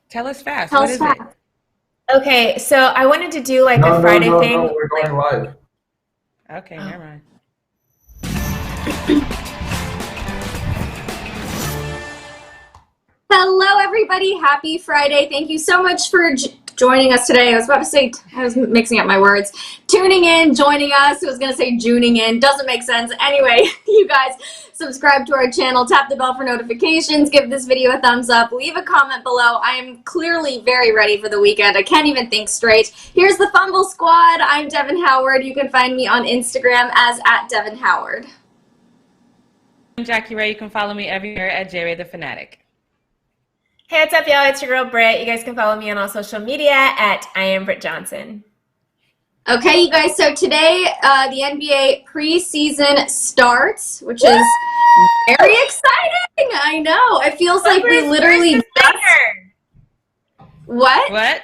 Tell us fast. Tell What us is it? fast. Okay, so I wanted to do like No, a no, Friday no, thing. no. We're going live. Okay, never mind. Hello, everybody. Happy Friday. Thank you so much for joining us today. I was about to say, I was mixing up my words. Tuning in, joining us. I was going to say juning in. Doesn't make sense. Anyway, you guys subscribe to our channel, tap the bell for notifications, give this video a thumbs up, leave a comment below. I am clearly very ready for the weekend. I can't even think straight. Here's the Fumble Squad. I'm Devin Howard. You can find me on Instagram as @DevinHoward. I'm Jackie Ray. You can follow me everywhere at JRay the Fanatic. Hey, what's up, y'all? It's your girl, Britt. You guys can follow me on all social media at I am Britt Johnson. Okay, you guys, so today the NBA preseason starts, which is very exciting. I know. It feels like we literally just... What? What?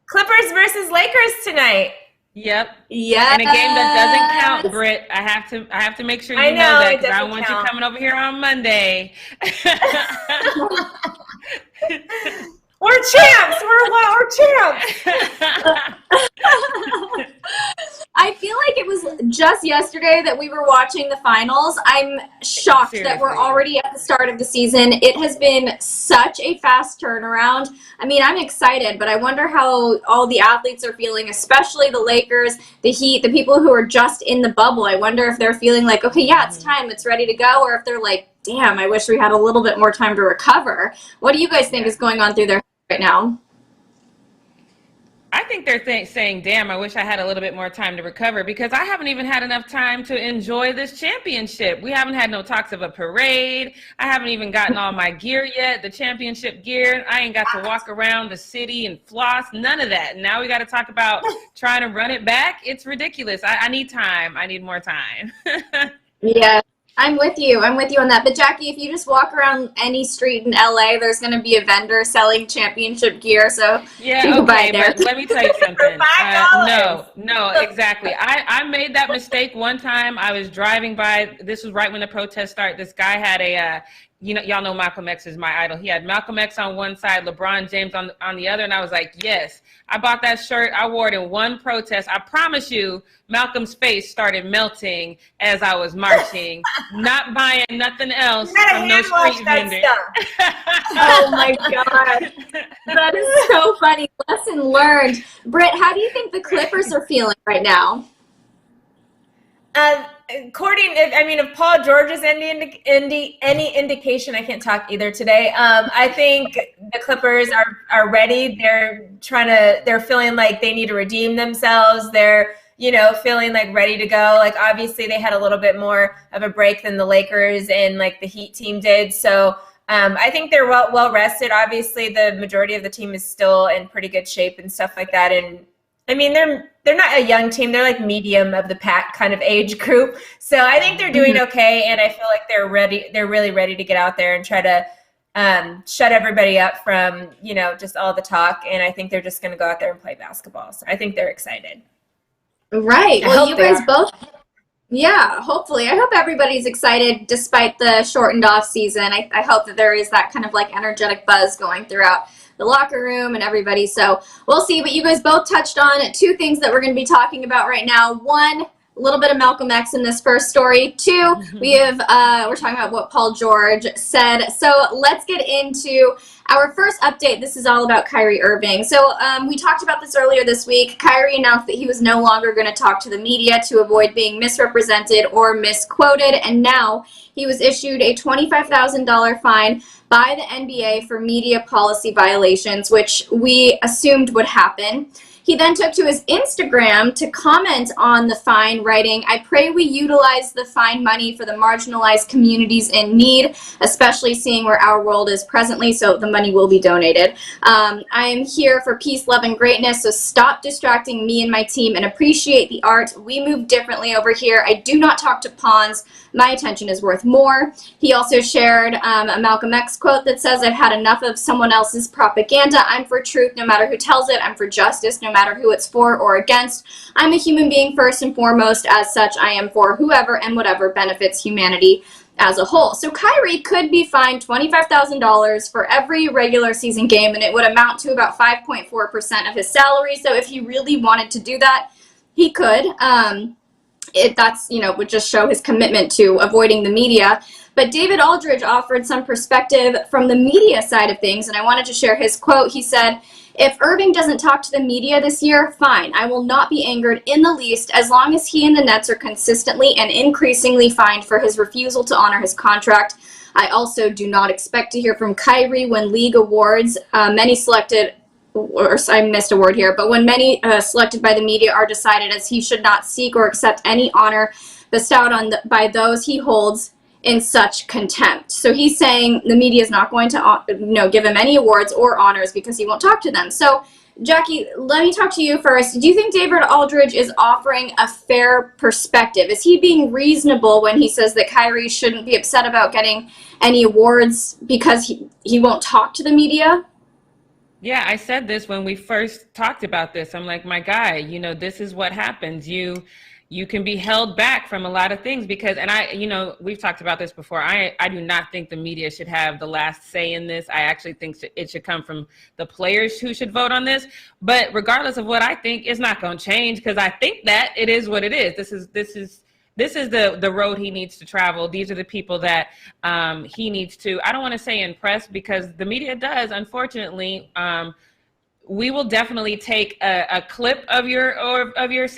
Clippers versus Lakers tonight. Yep. Yeah. And a game that doesn't count, Britt. I have to make sure you know that because I don't want you coming over here on Monday. We're champs. We're champs. I feel like it was just yesterday that we were watching the finals. I'm shocked that we're already at the start of the season. It has been such a fast turnaround. I mean, I'm excited, but I wonder how all the athletes are feeling, especially the Lakers, the Heat, the people who are just in the bubble. I wonder if they're feeling like, okay, yeah, it's time, it's ready to go, or if they're like, damn, I wish we had a little bit more time to recover. What do you guys think is going on through their heads right now? I think they're saying, damn, I wish I had a little bit more time to recover because I haven't even had enough time to enjoy this championship. We haven't had no talks of a parade. I haven't even gotten all my gear yet, the championship gear. I ain't got to walk around the city and floss, none of that. Now we got to talk about trying to run it back. It's ridiculous. I need time. I need more time. Yeah. I'm with you. I'm with you on that. But Jackie, if you just walk around any street in LA, there's going to be a vendor selling championship gear. So yeah, okay, but let me tell you something. No, exactly. I made that mistake one time. I was driving by. This was right when the protest started. This guy had a, y'all know Malcolm X is my idol. He had Malcolm X on one side, LeBron James on the other, and I was like, yes. I bought that shirt. I wore it in one protest. I promise you, Malcolm's face started melting as I was marching. Not buying nothing else from no street vendor. Oh my God. That is so funny. Lesson learned. Britt, how do you think the Clippers are feeling right now? If Paul George is any indication, I can't talk either today. I think the Clippers are ready. They're feeling like they need to redeem themselves. They're, feeling like ready to go. Like obviously they had a little bit more of a break than the Lakers and like the Heat team did. So I think they're well rested. Obviously the majority of the team is still in pretty good shape and stuff like that. And I mean, they're not a young team. They're like medium of the pack kind of age group. So I think they're doing okay, and I feel like they're ready. They're really ready to get out there and try to shut everybody up from just all the talk. And I think they're just going to go out there and play basketball. So I think they're excited. Right. Well, you guys both. Yeah, hopefully. I hope everybody's excited despite the shortened off season. I hope that there is that kind of like energetic buzz going throughout the locker room and everybody. So we'll see. But you guys both touched on two things that we're going to be talking about right now. One, a little bit of Malcolm X in this first story. Two, we're talking about what Paul George said. So let's get into our first update. This is all about Kyrie Irving. So we talked about this earlier this week. Kyrie announced that he was no longer going to talk to the media to avoid being misrepresented or misquoted. And now he was issued a $25,000 fine by the NBA for media policy violations, which we assumed would happen. He then took to his Instagram to comment on the fine, writing, "I pray we utilize the fine money for the marginalized communities in need, especially seeing where our world is presently, so the money will be donated. I am here for peace, love, and greatness, so stop distracting me and my team and appreciate the art. We move differently over here. I do not talk to pawns. My attention is worth more." He also shared a Malcolm X quote that says, "I've had enough of someone else's propaganda. I'm for truth no matter who tells it. I'm for justice no matter who it's for or against. I'm a human being first and foremost. As such, I am for whoever and whatever benefits humanity." as a whole. So Kyrie could be fined $25,000 for every regular season game, and it would amount to about 5.4% of his salary. So if he really wanted to do that, he could. That's, would just show his commitment to avoiding the media. But David Aldridge offered some perspective from the media side of things, and I wanted to share his quote. He said, "If Irving doesn't talk to the media this year, fine. I will not be angered in the least as long as he and the Nets are consistently and increasingly fined for his refusal to honor his contract. I also do not expect to hear from Kyrie when league awards, many selected, or I missed a word here, but when many selected by the media are decided, as he should not seek or accept any honor bestowed by those he holds in such contempt." So he's saying the media is not going to give him any awards or honors because he won't talk to them. So Jackie, let me talk to you first. Do you think David Aldridge is offering a fair perspective? Is he being reasonable when he says that Kyrie shouldn't be upset about getting any awards because he won't talk to the media? Yeah, I said this when we first talked about this. I'm like, my guy, this is what happens. You can be held back from a lot of things because, and we've talked about this before. I do not think the media should have the last say in this. I actually think it should come from the players who should vote on this. But regardless of what I think, it's not going to change because I think that it is what it is. This is the road he needs to travel. These are the people that he needs to, I don't want to say impress because the media does, unfortunately. We will definitely take a clip of your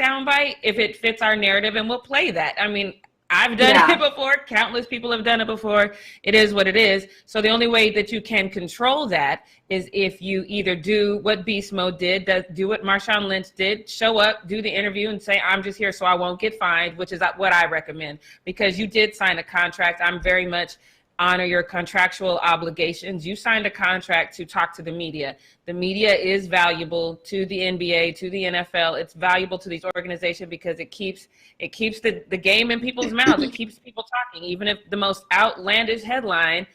soundbite if it fits our narrative, and we'll play that. I mean, I've done it before. Countless people have done it before. It is what it is. So the only way that you can control that is if you either do what Beast Mode did, do what Marshawn Lynch did, show up, do the interview, and say, "I'm just here so I won't get fined," which is what I recommend because you did sign a contract. I'm very much honor your contractual obligations. You signed a contract to talk to the media. The media is valuable to the NBA, to the NFL. It's valuable to these organizations because it keeps the game in people's mouths. It keeps people talking. Even if the most outlandish headline,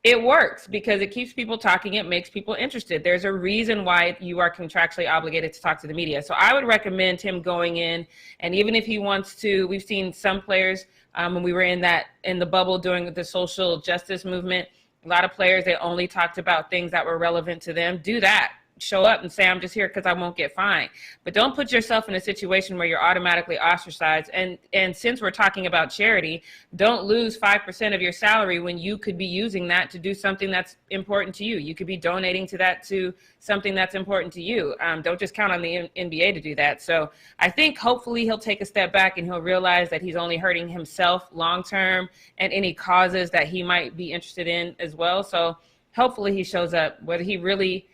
it works because it keeps people talking. It makes people interested. There's a reason why you are contractually obligated to talk to the media. So I would recommend him going in, and even if he wants to, we've seen some players when we were in the bubble during the social justice movement, a lot of players, they only talked about things that were relevant to them. Do that. Show up and say, "I'm just here because I won't get fined." But don't put yourself in a situation where you're automatically ostracized. And since we're talking about charity, don't lose 5% of your salary when you could be using that to do something that's important to you. You could be donating to something that's important to you. Don't just count on the NBA to do that. So I think hopefully he'll take a step back and he'll realize that he's only hurting himself long-term and any causes that he might be interested in as well. So hopefully he shows up. Whether he really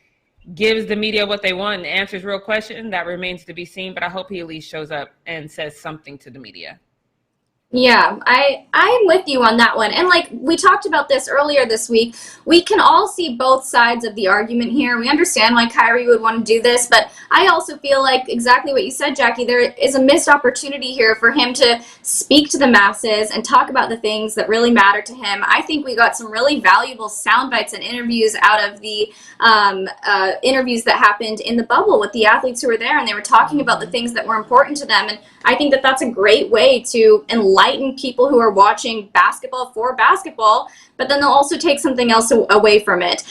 gives the media what they want and answers real questions, that remains to be seen. But I hope he at least shows up and says something to the media. Yeah, I'm with you on that one. And like we talked about this earlier this week, we can all see both sides of the argument here. We understand why Kyrie would want to do this, but I also feel like exactly what you said, Jackie, there is a missed opportunity here for him to speak to the masses and talk about the things that really matter to him. I think we got some really valuable sound bites and interviews out of the interviews that happened in the bubble with the athletes who were there, and they were talking about the things that were important to them. And I think that that's a great way to enlighten people who are watching basketball for basketball, but then they'll also take something else away from it.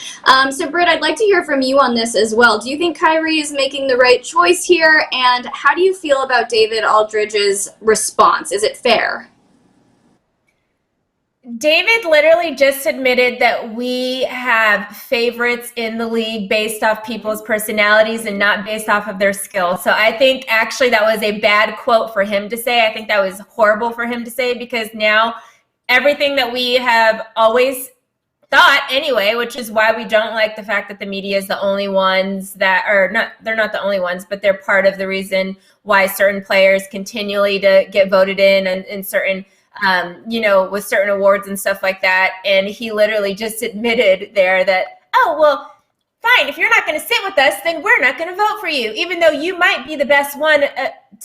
So Britt, I'd like to hear from you on this as well. Do you think Kyrie is making the right choice here? And how do you feel about David Aldridge's response? Is it fair? David literally just admitted that we have favorites in the league based off people's personalities and not based off of their skill. So I think actually that was a bad quote for him to say. I think that was horrible for him to say because now everything that we have always thought anyway, which is why we don't like the fact that the media is the only ones that are not, they're not the only ones, but they're part of the reason why certain players continually to get voted in certain with certain awards and stuff like that. And he literally just admitted there that, oh, well, fine, if you're not going to sit with us, then we're not going to vote for you, even though you might be the best one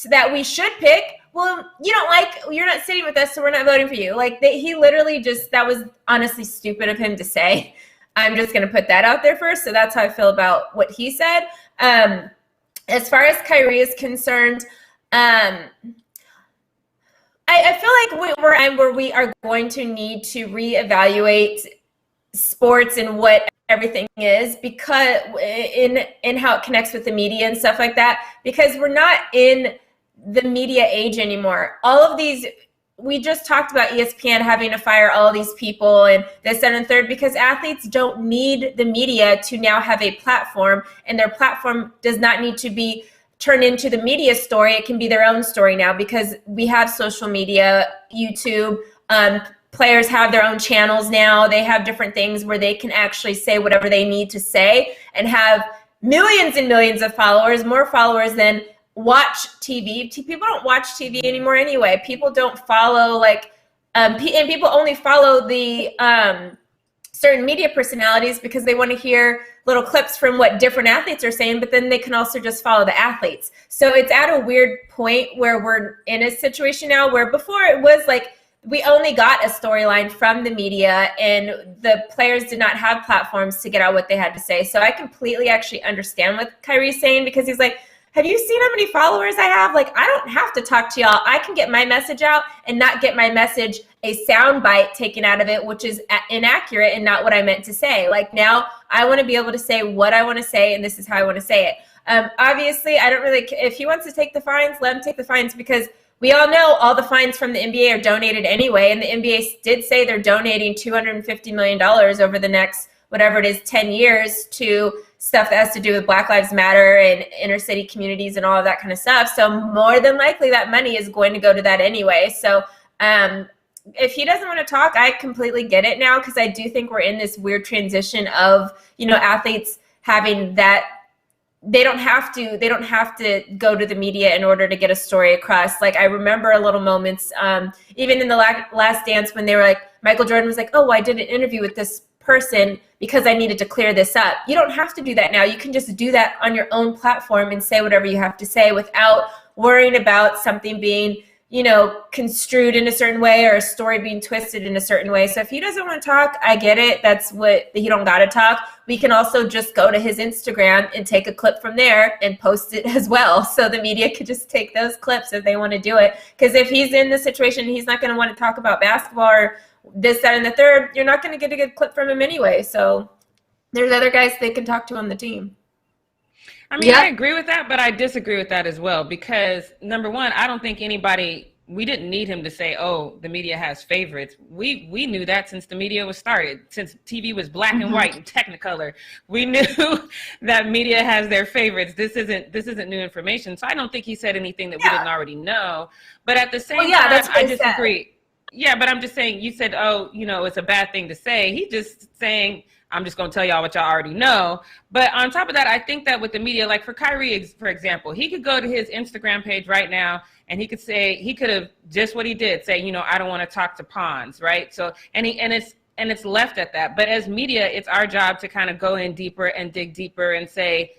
that we should pick. Well, you're not sitting with us, so we're not voting for you. He literally just, that was honestly stupid of him to say. I'm just going to put that out there first. So that's how I feel about what he said. As far as Kyrie is concerned, I I feel like we're at where we are going to need to reevaluate sports and what everything is, because in how it connects with the media and stuff like that, because we're not in the media age anymore. All of these, we just talked about ESPN having to fire all these people and this, that, and third, because athletes don't need the media to now have a platform, and their platform does not need to be turned into the media story. It can be their own story now, because we have social media, YouTube, players have their own channels now. They have different things where they can actually say whatever they need to say and have millions and millions of followers, more followers than watch TV. People don't watch TV anymore anyway. People don't follow and people only follow the certain media personalities because they want to hear little clips from what different athletes are saying, but then they can also just follow the athletes. So it's at a weird point where we're in a situation now where before it was like we only got a storyline from the media and the players did not have platforms to get out what they had to say. So I completely actually understand what Kyrie's saying, because he's like, have you seen how many followers I have? Like, I don't have to talk to y'all. I can get my message out and not get my message a sound bite taken out of it, which is inaccurate and not what I meant to say. Like, now I want to be able to say what I want to say, and this is how I want to say it. Obviously, I don't really, if he wants to take the fines, let him take the fines, because we all know all the fines from the NBA are donated anyway, and the NBA did say they're donating $250 million over the next, whatever it is, 10 years to stuff that has to do with Black Lives Matter and inner city communities and all of that kind of stuff. So more than likely that money is going to go to that anyway. So if he doesn't want to talk, I completely get it now, because I do think we're in this weird transition of, athletes having that. They don't have to go to the media in order to get a story across. Like, I remember a little moments, even in the Last Dance, when they were like, Michael Jordan was like, oh, I did an interview with this person because I needed to clear this up. You don't have to do that now. You can just do that on your own platform and say whatever you have to say without worrying about something being, construed in a certain way or a story being twisted in a certain way. So if he doesn't want to talk, I get it. That's what he don't got to talk. We can also just go to his Instagram and take a clip from there and post it as well. So the media could just take those clips if they want to do it. Because if he's in this situation, he's not going to want to talk about basketball or this, that, and the third. You're not going to get a good clip from him anyway. So there's other guys they can talk to on the team. I mean, I agree with that, but I disagree with that as well, because number one, I don't think we didn't need him to say, oh, the media has favorites. We knew that since the media was started, since TV was black and white and Technicolor. We knew that media has their favorites. This isn't new information. So I don't think he said anything that we didn't already know. But at the same time, I disagree. Yeah, but I'm just saying, you said, oh, it's a bad thing to say. He just saying, I'm just going to tell y'all what y'all already know. But on top of that, I think that with the media, like for Kyrie, for example, he could go to his Instagram page right now and he could have just what he did, say, I don't want to talk to pawns, right? So, and it's left at that. But as media, it's our job to kind of go in deeper and dig deeper and say,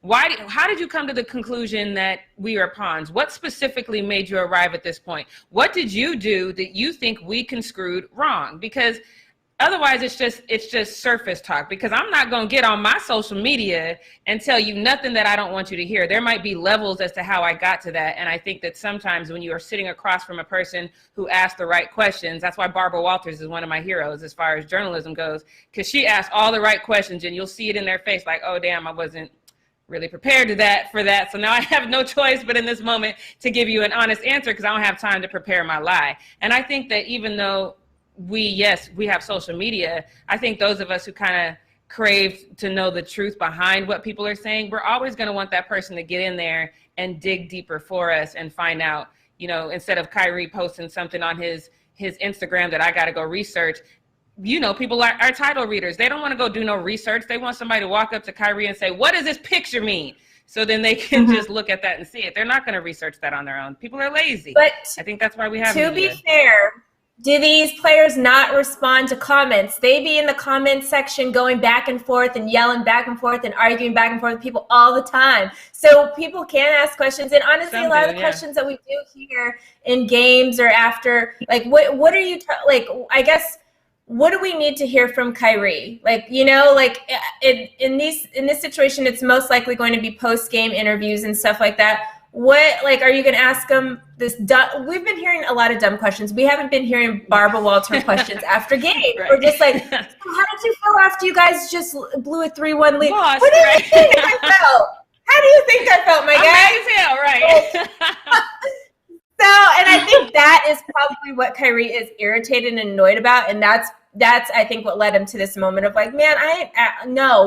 how did you come to the conclusion that we are pawns? What specifically made you arrive at this point? What did you do that you think we construed wrong? Because otherwise, it's just surface talk, because I'm not going to get on my social media and tell you nothing that I don't want you to hear. There might be levels as to how I got to that. And I think that sometimes when you are sitting across from a person who asks the right questions, that's why Barbara Walters is one of my heroes as far as journalism goes, because she asks all the right questions and you'll see it in their face like, oh, damn, I wasn't really prepared for that. So now I have no choice but in this moment to give you an honest answer, because I don't have time to prepare my lie. And I think that even though we have social media, I think those of us who kind of crave to know the truth behind what people are saying, we're always going to want that person to get in there and dig deeper for us and find out, instead of Kyrie posting something on his Instagram that I got to go research. People are title readers. They don't want to go do no research. They want somebody to walk up to Kyrie and say, what does this picture mean? So then they can just look at that and see it. They're not going to research that on their own. People are lazy. But I think that's why we have to be fair, do these players not respond to comments? They be in the comment section going back and forth and yelling back and forth and arguing back and forth with people all the time. So people can ask questions. And honestly, a lot of the questions that we do here in games or after, like, what are you, I guess, what do we need to hear from Kyrie? In this situation, it's most likely going to be post-game interviews and stuff like that. what, like, are you going to ask them this dumb? We've been hearing a lot of dumb questions. We haven't been hearing Barbara Walter questions after games. Right. We're just like, so how did you feel after you guys just blew a 3-1 lead? Lost, what do you think I felt? How do you think I felt, my guy? Right. So, and I think that is probably what Kyrie is irritated and annoyed about, and that's I think what led him to this moment of like, man,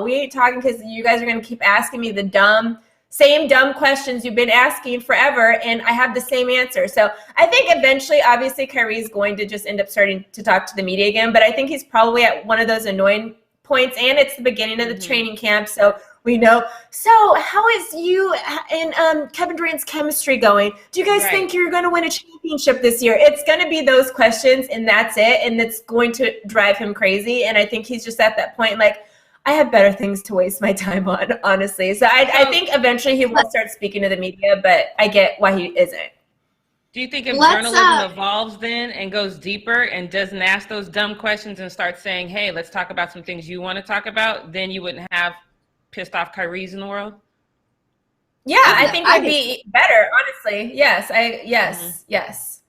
we ain't talking because you guys are going to keep asking me the same dumb questions you've been asking forever, and I have the same answer. So I think eventually, obviously, Kyrie's going to just end up starting to talk to the media again, but I think he's probably at one of those annoying points, and it's the beginning of the training camp, so we know. So how is you and Kevin Durant's chemistry going? Do you guys think you're going to win a championship this year? It's going to be those questions, and that's it, and it's going to drive him crazy, and I think he's just at that point like, I have better things to waste my time on, honestly. So I think eventually he will start speaking to the media, but I get why he isn't. Do you think if journalism evolves then and goes deeper and doesn't ask those dumb questions and starts saying, hey, let's talk about some things you want to talk about, then you wouldn't have pissed off Kyrie's in the world? Yeah, I think it'd be better, honestly. Yes, yes.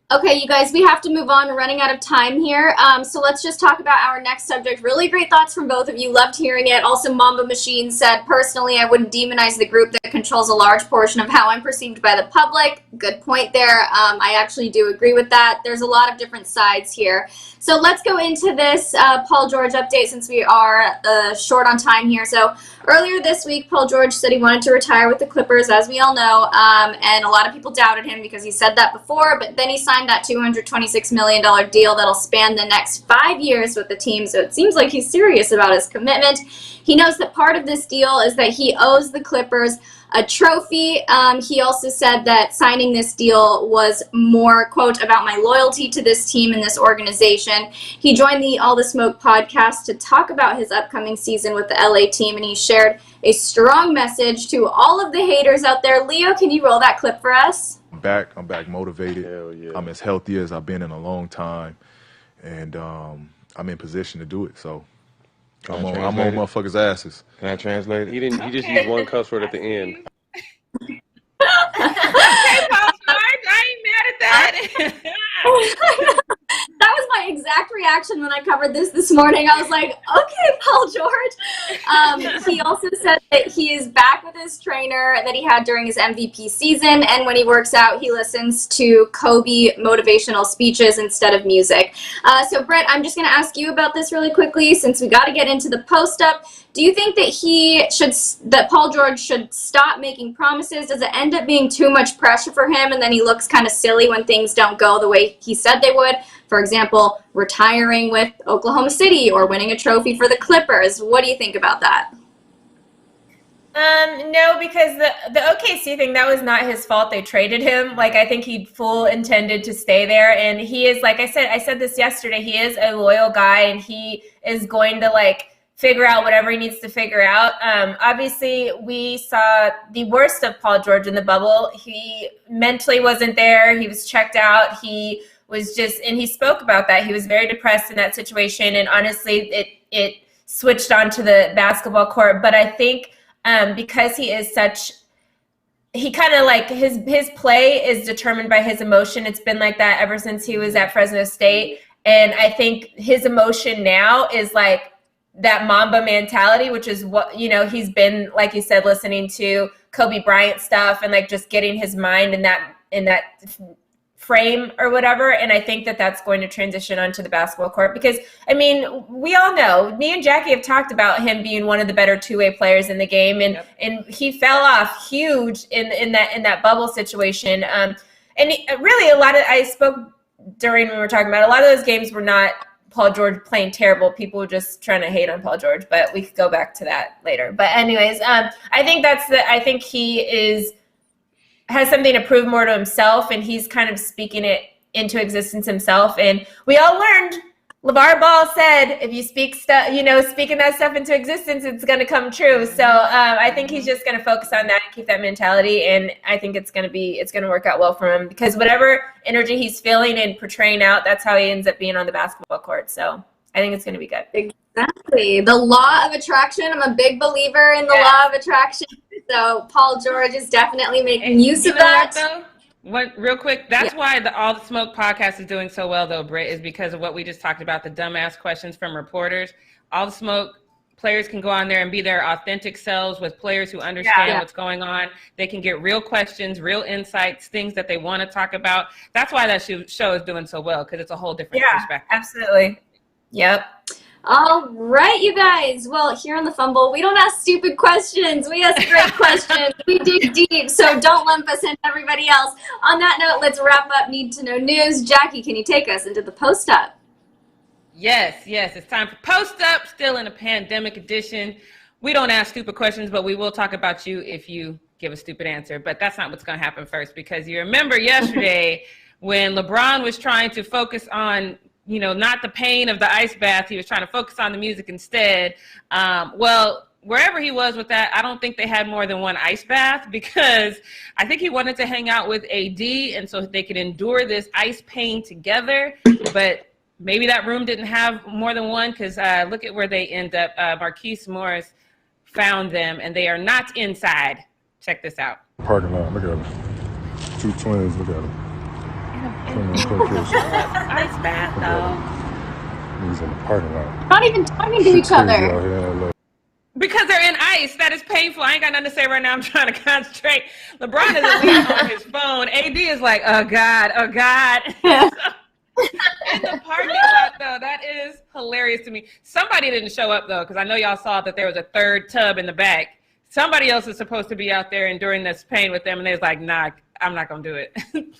Okay, you guys, we have to move on. We're running out of time here. So let's just talk about our next subject. Really great thoughts from both of you. Loved hearing it. Also, Mamba Machine said, personally, I wouldn't demonize the group that controls a large portion of how I'm perceived by the public. Good point there. I actually do agree with that. There's a lot of different sides here. So let's go into this Paul George update since we are short on time here. So earlier this week, Paul George said he wanted to retire with the Clippers, as we all know, and a lot of people doubted him because he said that before, but then he signed that $226 million deal that'll span the next 5 years with the team, so it seems like he's serious about his commitment. He knows that part of this deal is that he owes the Clippers a trophy. He also said that signing this deal was more, quote, about my loyalty to this team and this organization. He joined the All the Smoke podcast to talk about his upcoming season with the LA team, and he shared a strong message to all of the haters out there. Leo, can you roll that clip for us? I'm back motivated. Hell yeah. I'm as healthy as I've been in a long time, and I'm in position to do it. So I'm on motherfuckers' asses. Can I translate it? He just used one cuss word at the end. Okay, Paul George, I ain't mad at that. That was my exact reaction when I covered this morning. I was like, okay, Paul George. He also said that he is back with his trainer that he had during his MVP season, and when he works out, he listens to Kobe motivational speeches instead of music. So, Brett, I'm just going to ask you about this really quickly since we got to get into the post-up. Do you think that Paul George should stop making promises? Does it end up being too much pressure for him, and then he looks kind of silly when things don't go the way he said they would? For example, retiring with Oklahoma City or winning a trophy for the Clippers. What do you think about that? No, because the OKC thing, that was not his fault. They traded him. Like, I think he full intended to stay there. And he is, like I said this yesterday, he is a loyal guy, and he is going to, like, figure out whatever he needs to figure out. Obviously, we saw the worst of Paul George in the bubble. He mentally wasn't there. He was checked out. He was just, and he spoke about that. He was very depressed in that situation. And honestly, it switched onto the basketball court. But I think because he is such, he kind of like his play is determined by his emotion. It's been like that ever since he was at Fresno State. And I think his emotion now is like that Mamba mentality, which is what, you know, he's been, like you said, listening to Kobe Bryant stuff and like just getting his mind in that frame or whatever. And I think that that's going to transition onto the basketball court because, I mean, we all know, me and Jackie have talked about him being one of the better two-way players in the game, and he fell off huge in that bubble situation. And really I spoke during when we were talking about, a lot of those games were not Paul George playing terrible. People were just trying to hate on Paul George, but we could go back to that later. But anyways, I think he has something to prove more to himself, and he's kind of speaking it into existence himself. And we all learned, LeVar Ball said, if you speaking that stuff into existence, it's going to come true. So I think he's just going to focus on that and keep that mentality. And I think it's going to work out well for him because whatever energy he's feeling and portraying out, that's how he ends up being on the basketball court. So I think it's going to be good. Exactly. The law of attraction. I'm a big believer in the law of attraction. So Paul George is definitely making use of that. Real quick, that's why the All the Smoke podcast is doing so well, though, Britt, is because of what we just talked about, the dumbass questions from reporters. All the Smoke players can go on there and be their authentic selves with players who understand what's going on. They can get real questions, real insights, things that they want to talk about. That's why that show is doing so well, because it's a whole different perspective. Absolutely. Yep. All right, you guys. Well, here on the Fumble, we don't ask stupid questions. We ask great questions. We dig deep, so don't lump us in everybody else. On that note, let's wrap up Need to Know News. Jackie, can you take us into the Post Up? Yes. It's time for Post Up, still in a pandemic edition. We don't ask stupid questions, but we will talk about you if you give a stupid answer. But that's not what's going to happen first, because you remember yesterday when LeBron was trying to focus on not the pain of the ice bath. He was trying to focus on the music instead. Well, wherever he was with that, I don't think they had more than one ice bath, because I think he wanted to hang out with AD, and so they could endure this ice pain together. But maybe that room didn't have more than one, because look at where they end up. Marquise Morris found them, and they are not inside. Check this out. Parking lot, look at them. Two twins, look at them. Ice bath, though. He's in the parking lot. Not even talking to each other. Because they're in ice. That is painful. I ain't got nothing to say right now. I'm trying to concentrate. LeBron is at least on his phone. AD is like, oh, God. In the parking lot, though, that is hilarious to me. Somebody didn't show up, though, because I know y'all saw that there was a third tub in the back. Somebody else is supposed to be out there enduring this pain with them, and they was like, nah, I'm not going to do it.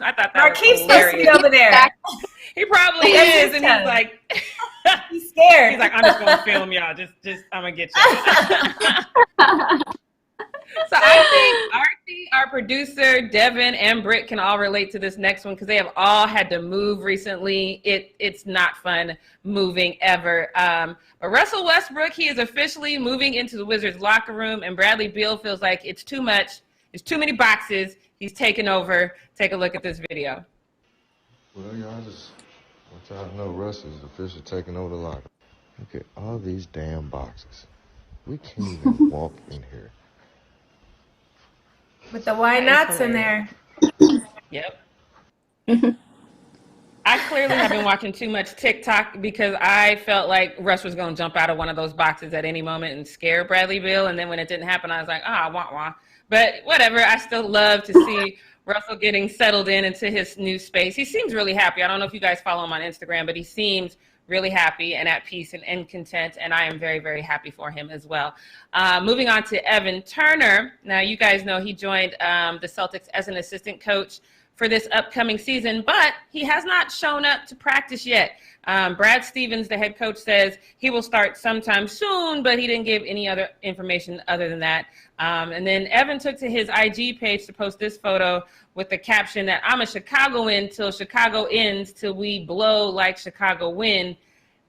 I thought that Marquise was hilarious. supposed to be over there. He probably is, and he's like... He's scared. He's like, I'm just going to film y'all. Just I'm going to get you. So I think Archie, our producer, Devin, and Britt can all relate to this next one, because they have all had to move recently. It's not fun moving ever. But Russell Westbrook, he is officially moving into the Wizards locker room, and Bradley Beal feels like it's too much. It's too many boxes. He's taking over. Take a look at this video. Well, y'all just want y'all to know Russ is officially taking over the locker. Look at all these damn boxes. We can't even walk in here. With the why nots in there. Yep. I clearly have been watching too much TikTok, because I felt like Russ was going to jump out of one of those boxes at any moment and scare Bradley Beal. And then when it didn't happen, I was like, wah. But whatever. I still love to see Russell getting settled into his new space. He seems really happy. I don't know if you guys follow him on Instagram, but he seems really happy and at peace and content, and I am very, very happy for him as well. Moving on to Evan Turner. Now, you guys know he joined the Celtics as an assistant coach for this upcoming season, but he has not shown up to practice yet. Brad Stevens, the head coach, says he will start sometime soon, but he didn't give any other information other than that. And then Evan took to his IG page to post this photo with the caption that I'm a Chicagoan till Chicago ends, till we blow like Chicago win.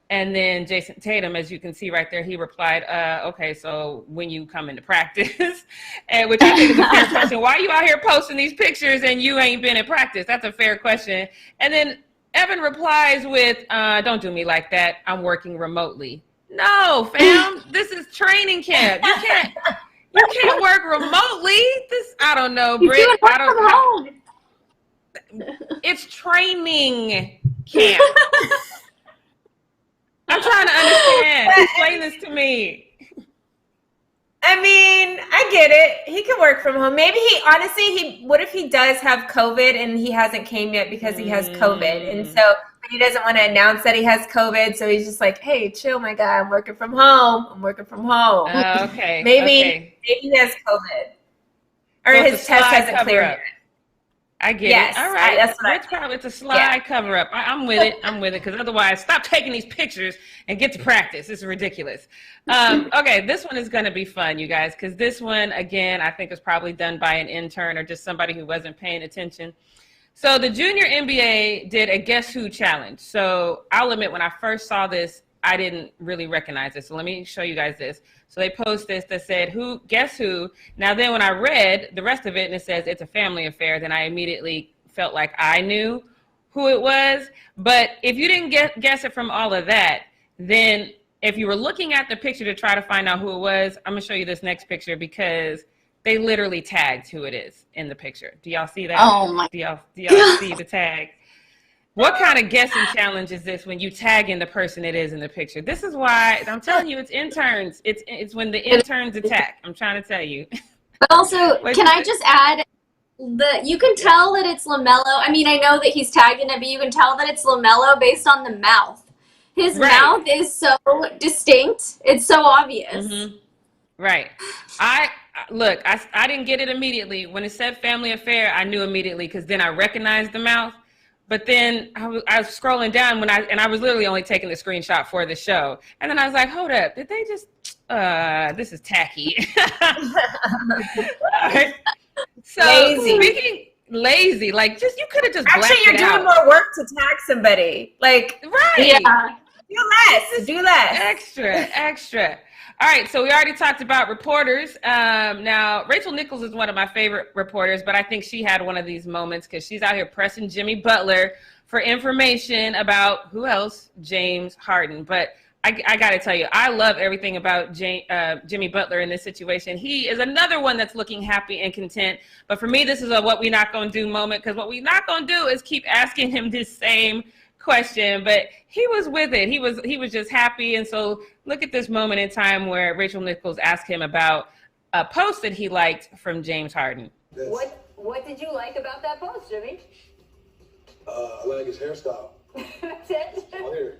And then Jason Tatum, as you can see right there, he replied, okay, so when you come into practice, and which I think is a fair question. Why are you out here posting these pictures and you ain't been in practice? That's a fair question. And then Evan replies with, don't do me like that. I'm working remotely. No, fam, this is training camp. You can't work remotely. I don't know, Britt. It's training camp. I'm trying to understand. Explain this to me. I mean, I get it. He can work from home. Maybe what if he does have COVID and he hasn't came yet because he has COVID? And so he doesn't want to announce that he has COVID. So he's just like, hey, chill, my guy. I'm working from home. Okay. Maybe he has COVID. Or so his test hasn't cleared yet. I get it. All right. It's a slide cover up. I'm with it. Because otherwise, stop taking these pictures and get to practice. It's ridiculous. Okay, this one is going to be fun, you guys, because this one, again, I think was probably done by an intern or just somebody who wasn't paying attention. So the Junior NBA did a Guess Who challenge. So I'll admit, when I first saw this, I didn't really recognize it. So let me show you guys this. So they post this that said, guess who? Now then when I read the rest of it and it says it's a family affair, then I immediately felt like I knew who it was. But if you didn't guess it from all of that, then if you were looking at the picture to try to find out who it was, I'm going to show you this next picture, because they literally tagged who it is in the picture. Do y'all see that? Oh my! Do y'all see the tag? What kind of guessing challenge is this when you tag in the person it is in the picture? This is why I'm telling you, it's interns. It's when the interns attack. I'm trying to tell you. But also, can I just add you can tell that it's LaMelo. I mean, I know that he's tagged in it, but you can tell that it's LaMelo based on the mouth. His mouth is so distinct. It's so obvious. Mm-hmm. Right. I didn't get it immediately. When it said family affair, I knew immediately because then I recognized the mouth. But then I was scrolling down I was literally only taking the screenshot for the show. And then I was like, hold up, did they just, this is tacky. Right. So lazy, like just, you could have just actually, you're doing more work to tag somebody. Like, right. Yeah. Do less. Extra. All right, so we already talked about reporters. Now, Rachel Nichols is one of my favorite reporters, but I think she had one of these moments because she's out here pressing Jimmy Butler for information about who else? James Harden. But I got to tell you, I love everything about Jimmy Butler in this situation. He is another one that's looking happy and content. But for me, this is a what we not going to do moment because what we not going to do is keep asking him this same question, but he was with it. He was just happy. And so look at this moment in time where Rachel Nichols asked him about a post that he liked from James Harden. What did you like about that post, Jimmy? I like his hairstyle. That's it? On here.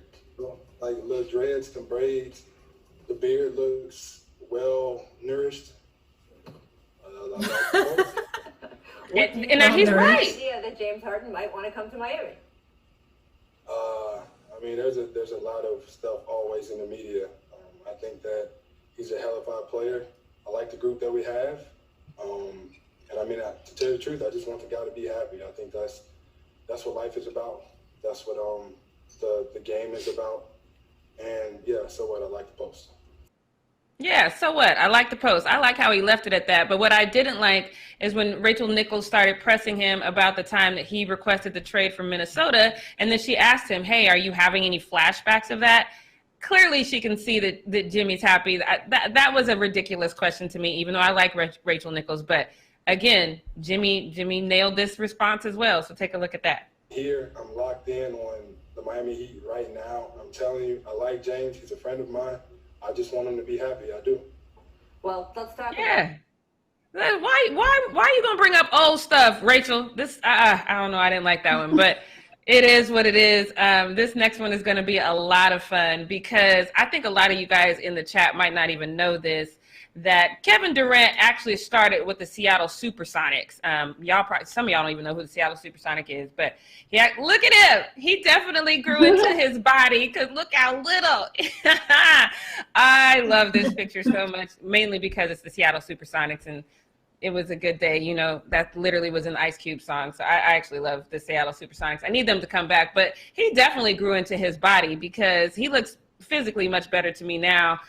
Like little dreads, some braids. The beard looks well nourished. And he's right. Idea that James Harden might want to come to Miami. I mean, there's a lot of stuff always in the media. I think that he's a hellified player. I like the group that we have. And I mean, to tell you the truth, I just want the guy to be happy. I think that's what life is about. That's what the game is about. And yeah, so what? I like the post. Yeah, so what? I like the post. I like how he left it at that. But what I didn't like is when Rachel Nichols started pressing him about the time that he requested the trade from Minnesota. And then she asked him, hey, are you having any flashbacks of that? Clearly, she can see that Jimmy's happy. That was a ridiculous question to me, even though I like Rachel Nichols. But again, Jimmy nailed this response as well. So take a look at that. Here, I'm locked in on the Miami Heat right now. I'm telling you, I like James. He's a friend of mine. I just want him to be happy. I do. Well, let's talk. Yeah. Why are you gonna bring up old stuff, Rachel? This I don't know. I didn't like that one, but it is what it is. This next one is going to be a lot of fun because I think a lot of you guys in the chat might not even know this. That Kevin Durant actually started with the Seattle Supersonics. Some of y'all don't even know who the Seattle Supersonic is, but look at him. He definitely grew into his body because look how little. I love this picture so much, mainly because it's the Seattle Supersonics and it was a good day. You know, that literally was an Ice Cube song. So I actually love the Seattle Supersonics. I need them to come back, but he definitely grew into his body because he looks physically much better to me now.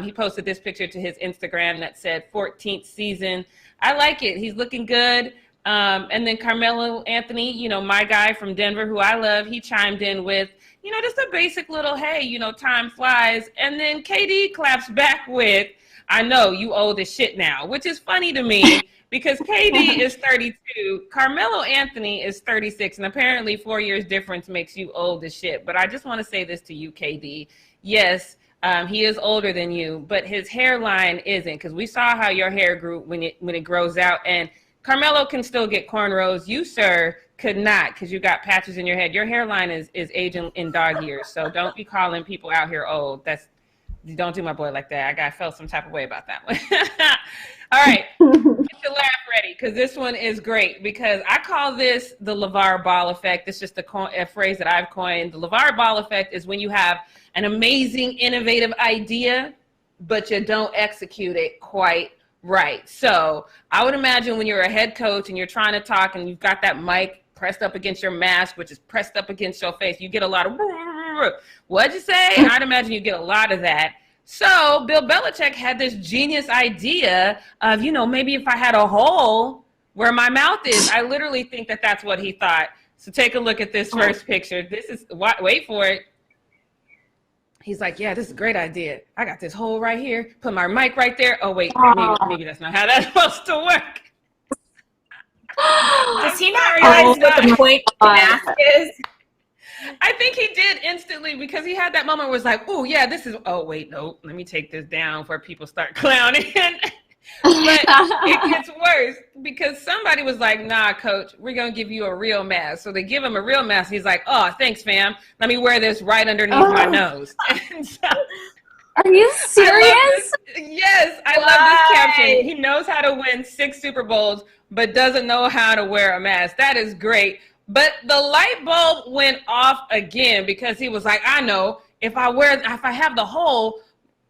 He posted this picture to his Instagram that said 14th season. I like it. He's looking good. And then Carmelo Anthony, you know, my guy from Denver who I love, he chimed in with, you know, just a basic little, hey, you know, time flies. And then KD claps back with, I know you old as shit now, which is funny to me because KD is 32, Carmelo Anthony is 36, and apparently 4 years difference makes you old as shit. But I just want to say this to you, KD. Yes, he is older than you, but his hairline isn't, because we saw how your hair grew when it grows out. And Carmelo can still get cornrows. You, sir, could not, because you got patches in your head. Your hairline is aging in dog years. So don't be calling people out here old. Don't do my boy like that. I felt some type of way about that one. All right, get your laugh ready, because this one is great, because I call this the LeVar Ball effect. It's just a phrase that I've coined. The LeVar Ball effect is when you have an amazing, innovative idea, but you don't execute it quite right. So I would imagine when you're a head coach and you're trying to talk and you've got that mic pressed up against your mask, which is pressed up against your face, you get a lot of, what'd you say? I'd imagine you get a lot of that. So Bill Belichick had this genius idea of, you know, maybe if I had a hole where my mouth is, I literally think that that's what he thought. So take a look at this first picture. This is, wait for it. He's like, yeah, this is a great idea. I got this hole right here. Put my mic right there. Oh, wait, maybe that's not how that's supposed to work. Does he not realize what the point of the mask is? I think he did instantly because he had that moment where it's like, oh, yeah, this is, oh, wait, no, let me take this down before people start clowning. But it gets worse because somebody was like, nah, coach, we're going to give you a real mask. So they give him a real mask. He's like, oh, thanks, fam. Let me wear this right underneath my nose. And so, are you serious? Yes, I love this caption. He knows how to win 6 Super Bowls, but doesn't know how to wear a mask. That is great. But the light bulb went off again because he was like, I know if I have the hole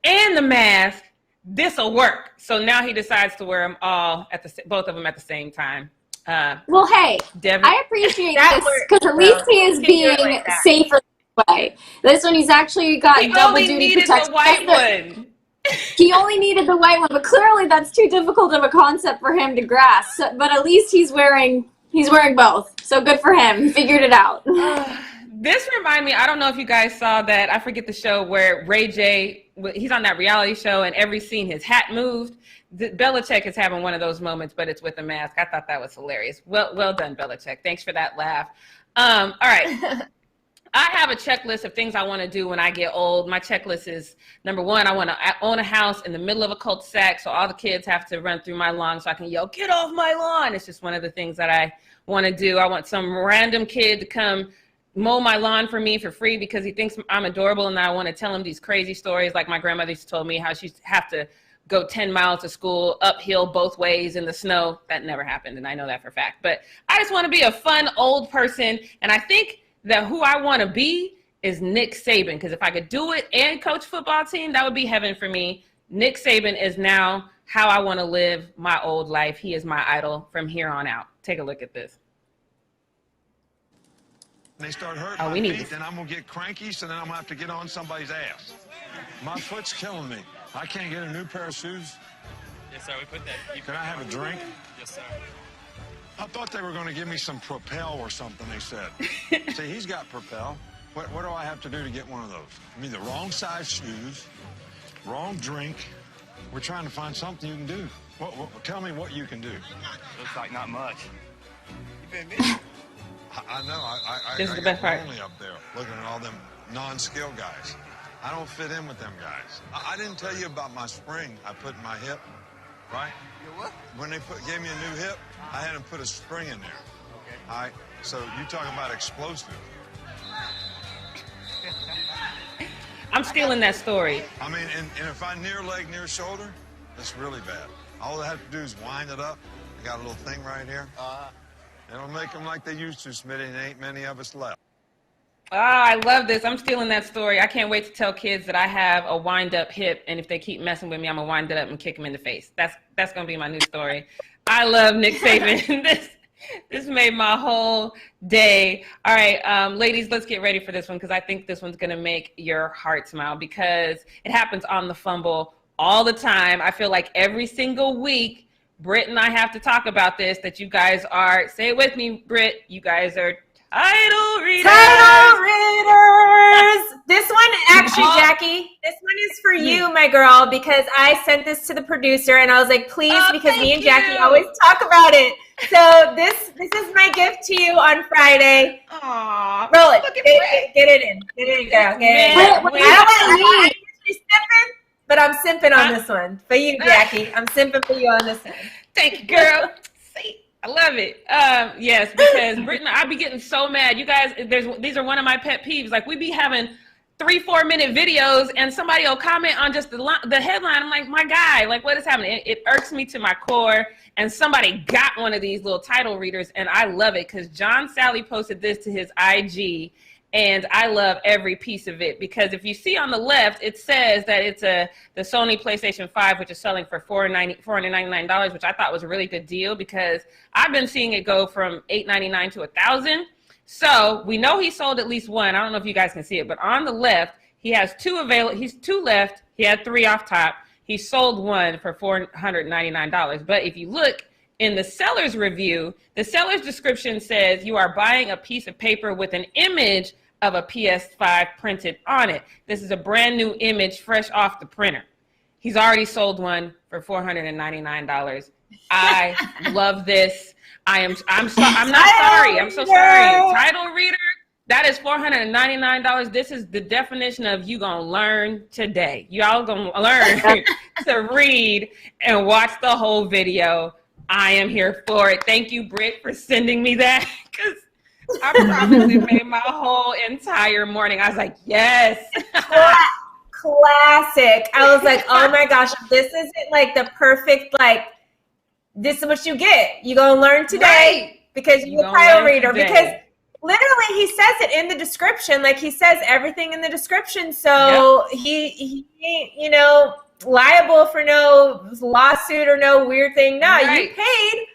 and the mask, this'll work. So now he decides to wear them all both of them at the same time. Well, hey, Devin, I appreciate this because at least he is being safer this way. This one, he's actually got double duty protection. The white one. He only needed the white one, but clearly that's too difficult of a concept for him to grasp. But at least he's wearing both. So good for him. He figured it out. This reminded me, I don't know if you guys saw that, I forget the show where Ray J, he's on that reality show and every scene his hat moved. Belichick is having one of those moments, but it's with a mask. I thought that was hilarious. Well done, Belichick. Thanks for that laugh. All right. I have a checklist of things I want to do when I get old. My checklist is, number 1, I want to own a house in the middle of a cul-de-sac so all the kids have to run through my lawn so I can yell, get off my lawn. It's just one of the things that I want to do. I want some random kid to come mow my lawn for me for free because he thinks I'm adorable and I want to tell him these crazy stories like my grandmother used to tell me how she used to have to go 10 miles to school uphill both ways in the snow. That never happened, and I know that for a fact. But I just want to be a fun old person, and I think that who I want to be is Nick Saban, because if I could do it and coach football team, that would be heaven for me. Nick Saban is now how I want to live my old life. He is my idol from here on out. Take a look at this. They start hurting my feet, then I'm going to get cranky, so then I'm going to have to get on somebody's ass. My foot's killing me. I can't get a new pair of shoes. Yes, sir. We put that. Can I have a drink? Yes, sir. I thought they were going to give me some Propel or something, they said. See, he's got Propel. What do I have to do to get one of those? I mean, the wrong size shoes, wrong drink. We're trying to find something you can do. Tell me what you can do. Looks like not much. I know. This is the best part. I'm lonely up there looking at all them non-skilled guys. I don't fit in with them guys. I didn't tell you about my spring I put in my hip, right? Your what? When they gave me a new hip, I had them put a spring in there. Okay. All right? So you talking about explosive. I'm stealing that story. I mean, and if I near leg, near shoulder, that's really bad. All I have to do is wind it up. I got a little thing right here. It'll make them like they used to, Smitty, and ain't many of us left. I love this. I'm stealing that story. I can't wait to tell kids that I have a wind-up hip, and if they keep messing with me, I'm going to wind it up and kick them in the face. That's going to be my new story. I love Nick Saban. This made my whole day. All right, ladies, let's get ready for this one because I think this one's going to make your heart smile because it happens on the Fumble all the time. I feel like every single week, Britt and I have to talk about this, that you guys are, say it with me, Britt, you guys are title readers. Title readers. This one, actually, Jackie, this one is for you, my girl, because I sent this to the producer and I was like, please, because me and Jackie always talk about it. So this is my gift to you on Friday. Aww. Roll it. Get it in. Get it in, girl. I'm usually simping, but I'm simping on this one. For you, Jackie. I'm simping for you on this one. Thank you, girl. See? I love it. Yes, because Brittany, I be getting so mad. You guys, these are one of my pet peeves. Like we be having 3-4 minute videos and somebody will comment on just the headline. I'm like, my guy, like what is happening? It irks me to my core. And somebody got one of these little title readers and I love it because John Sally posted this to his IG and I love every piece of it because if you see on the left, it says that it's the Sony PlayStation 5, which is selling for $499, which I thought was a really good deal because I've been seeing it go from $899 to $1,000. So we know he sold at least one. I don't know if you guys can see it, but on the left, he has two available. He's two left. He had 3 off top. He sold one for $499. But if you look in the seller's review, the seller's description says you are buying a piece of paper with an image of a PS5 printed on it. This is a brand new image fresh off the printer. He's already sold one for $499. I love this. I'm not sorry. I'm so sorry. Title reader, that is $499. This is the definition of you gonna learn today. Y'all gonna learn to read and watch the whole video. I am here for it. Thank you, Britt, for sending me that, because I promise it made my whole entire morning. I was like, yes. Classic. I was like, oh my gosh, this isn't like the perfect, like, this is what you get. You're going to learn today because you're a title reader. Today. Because literally he says it in the description. Like, he says everything in the description. So he ain't, you know, liable for no lawsuit or no weird thing. No, you paid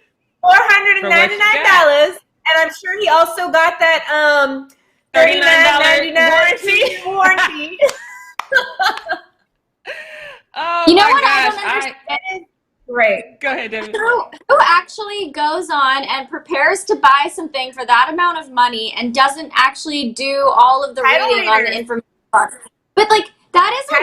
$499. And I'm sure he also got that $39.99 warranty. Oh, you know my what gosh. I don't understand? Great. Go ahead, Debbie. Who actually goes on and prepares to buy something for that amount of money and doesn't actually do all of the reading on the information? But like that's a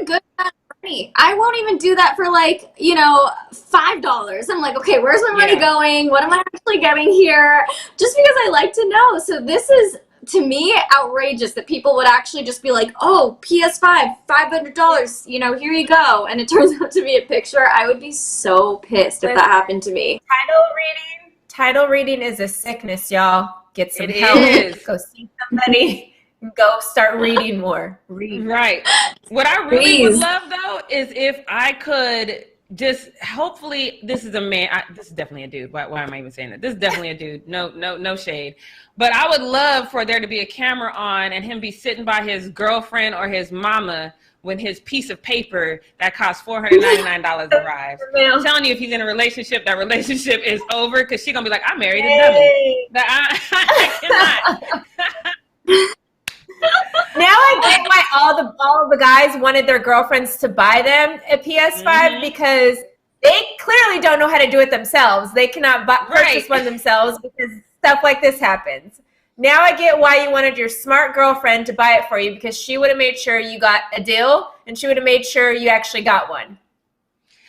good amount of money. I won't even do that for like, you know, $5. I'm like, okay, where's my money going? What am I actually getting here? Just because I like to know. So this is, to me, outrageous that people would actually just be like, oh, PS5, $500, you know, here you go. And it turns out to be a picture. I would be so pissed if that happened to me. Title reading is a sickness, y'all. Get some It help. is. Go see somebody. Go start reading more. Read. Right. What I really would love, though, is if I could just, hopefully, this is a man. This is definitely a dude. Why am I even saying that? This is definitely a dude. No shade. But I would love for there to be a camera on and him be sitting by his girlfriend or his mama when his piece of paper that costs $499 arrives. I'm telling you, if he's in a relationship, that relationship is over, because she's going to be like, I married a dummy. I cannot. Now I get why all of the guys wanted their girlfriends to buy them a PS5 because they clearly don't know how to do it themselves. They cannot purchase one themselves because stuff like this happens. Now I get why you wanted your smart girlfriend to buy it for you, because she would have made sure you got a deal and she would have made sure you actually got one.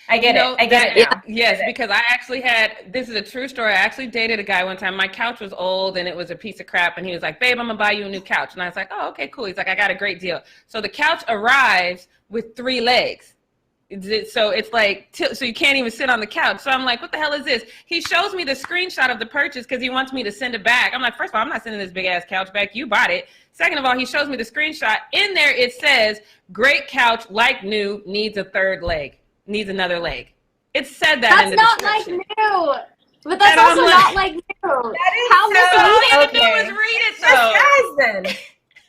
I get it. I get it now. Yes, because I actually this is a true story. I actually dated a guy one time. My couch was old and it was a piece of crap. And he was like, babe, I'm going to buy you a new couch. And I was like, oh, okay, cool. He's like, I got a great deal. So the couch arrives with 3 legs. So it's like, so you can't even sit on the couch. So I'm like, what the hell is this? He shows me the screenshot of the purchase because he wants me to send it back. I'm like, first of all, I'm not sending this big ass couch back. You bought it. Second of all, he shows me the screenshot. In there, it says, great couch, like new, needs a third leg. Needs another leg. It said that in the description. That's not like new. But that's also not like new. How all you had to do was read it, though. This guy's then.